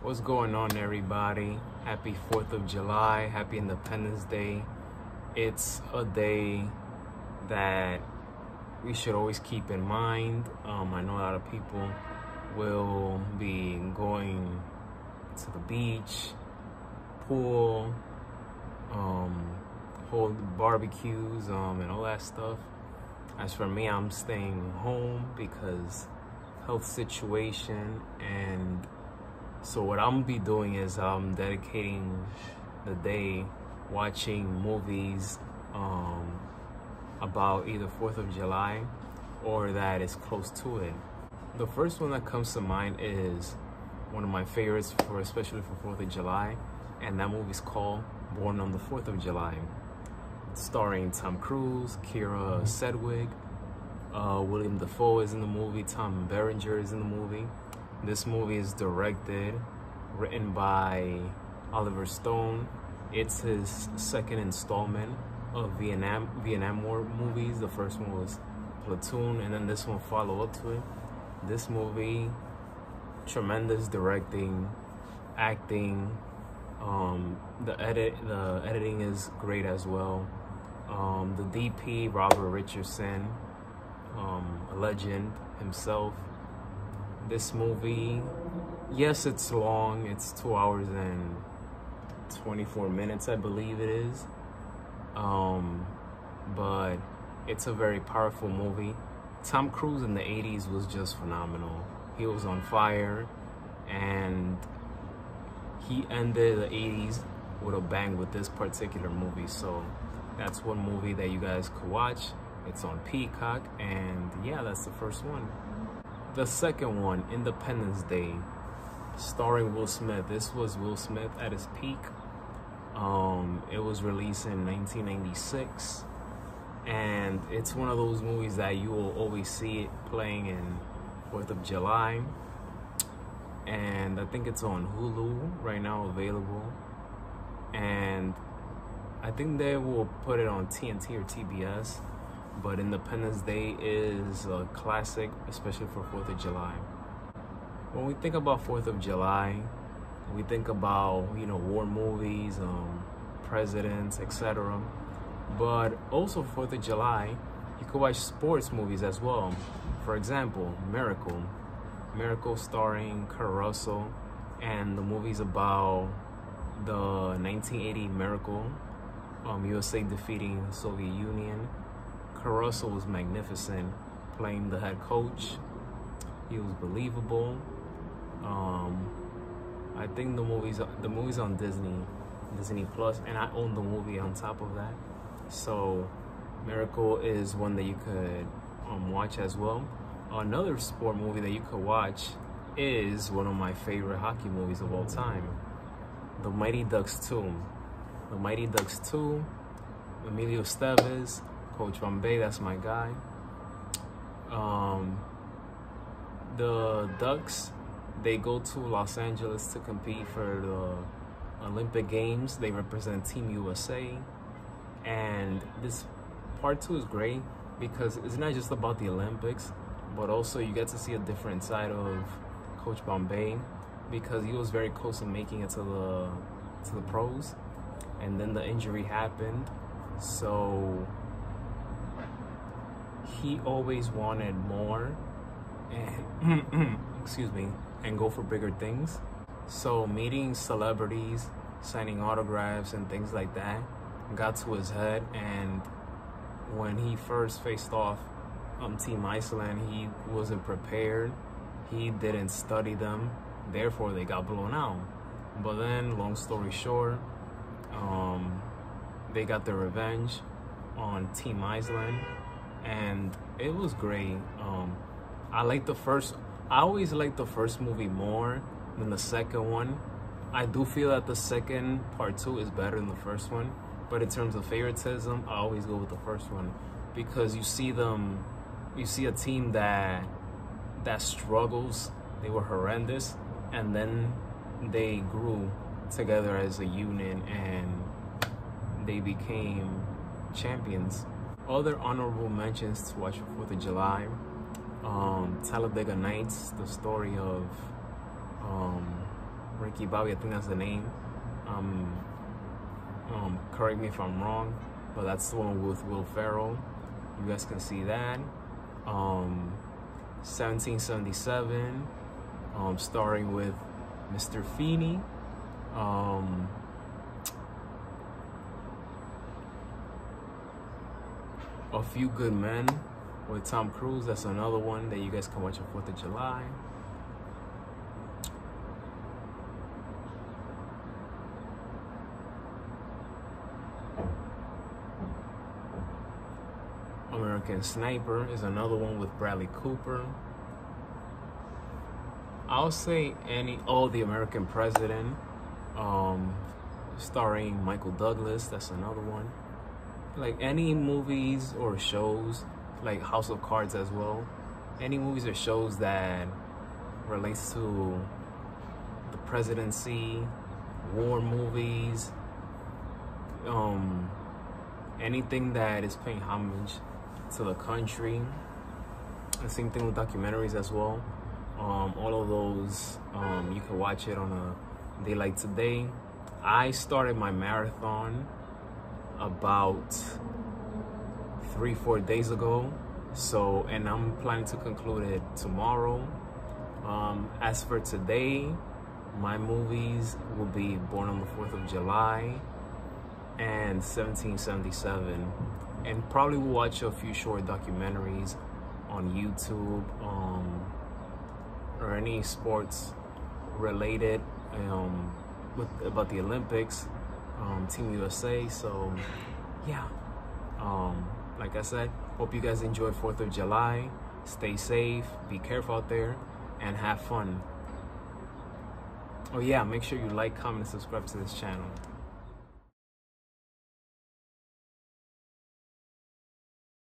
What's going on, everybody? Happy 4th of July, happy Independence Day. It's a day that we should always keep in mind. I know a lot of people will be going to the beach, pool, hold barbecues, and all that stuff. As for me, I'm staying home because health situation, and so what I'm gonna be doing is I'm dedicating the day watching movies about either 4th of July or that is close to it. The first one that comes to mind is one of my favorites, especially for 4th of July, and that movie's called Born on the 4th of July. It's starring Tom Cruise, Kira Sedgwick, William Dafoe is in the movie, Tom Berenger is in the movie. This movie is directed, written by Oliver Stone. It's his second installment of Vietnam War movies. The first one was Platoon, and then this one followed up to it. This movie, tremendous directing, acting, the editing is great as well. The DP, Robert Richardson, a legend himself. This movie, yes, it's long. It's 2 hours and 24 minutes, I believe it is. But it's a very powerful movie. Tom Cruise in the 80s was just phenomenal. He was on fire, and he ended the 80s with a bang with this particular movie. So that's one movie that you guys could watch. It's on Peacock, and yeah, that's the first one. The second one, Independence Day, starring Will Smith. This was Will Smith at his peak. It was released in 1996, and it's one of those movies that you will always see it playing in 4th of July. And I think it's on Hulu right now, available. And I think they will put it on TNT or TBS. But Independence Day is a classic, especially for 4th of July. When we think about 4th of July, we think about, war movies, presidents, etc. But also 4th of July, you could watch sports movies as well. For example, Miracle. Miracle starring Kurt Russell, and the movie's about the 1980 Miracle, USA defeating the Soviet Union. Kurt Russell was magnificent playing the head coach. He was believable. I think the movie's on Disney Plus, and I own the movie on top of that. So Miracle is one that you could watch as well. Another sport movie that you could watch is one of my favorite hockey movies of all time, The Mighty Ducks 2. The Mighty Ducks 2, Emilio Estevez, Coach Bombay, that's my guy. The Ducks, they go to Los Angeles to compete for the Olympic Games. They represent Team USA. And this part 2 is great because it's not just about the Olympics, but also you get to see a different side of Coach Bombay, because he was very close to making it to the pros, and then the injury happened. So he always wanted more and excuse me, and go for bigger things. So meeting celebrities, signing autographs and things like that got to his head, and when he first faced off Team Iceland, he wasn't prepared. He didn't study them, therefore they got blown out. But then, long story short, they got their revenge on Team Iceland, and it was great. I always liked the first movie more than the second one. I do feel that the second part 2 is better than the first one, but in terms of favoritism, I always go with the first one, because you see a team that struggles. They were horrendous, and then they grew together as a unit and they became champions. Other honorable mentions to watch for 4th of July: Talladega Nights, the story of Ricky Bobby, I think that's the name. Correct me if I'm wrong, but that's the one with Will Ferrell. You guys can see that. 1777, starring with Mr. Feeney. A Few Good Men with Tom Cruise. That's another one that you guys can watch on 4th of July. American Sniper is another one with Bradley Cooper. I'll say The American President, starring Michael Douglas. That's another one. Like any movies or shows, like House of Cards as well. Any movies or shows that relates to the presidency, war movies, anything that is paying homage to the country. The same thing with documentaries as well. All of those, you can watch it on a day like today. I started my marathon about 3-4 days ago, and I'm planning to conclude it tomorrow. As for today, my movies will be Born on the 4th of July and 1777, and probably will watch a few short documentaries on YouTube, or any sports related, about the Olympics, Team USA. So yeah, like I said, hope you guys enjoy 4th of July. Stay safe, be careful out there, and have fun. Oh yeah, make sure you like, comment, and subscribe to this channel.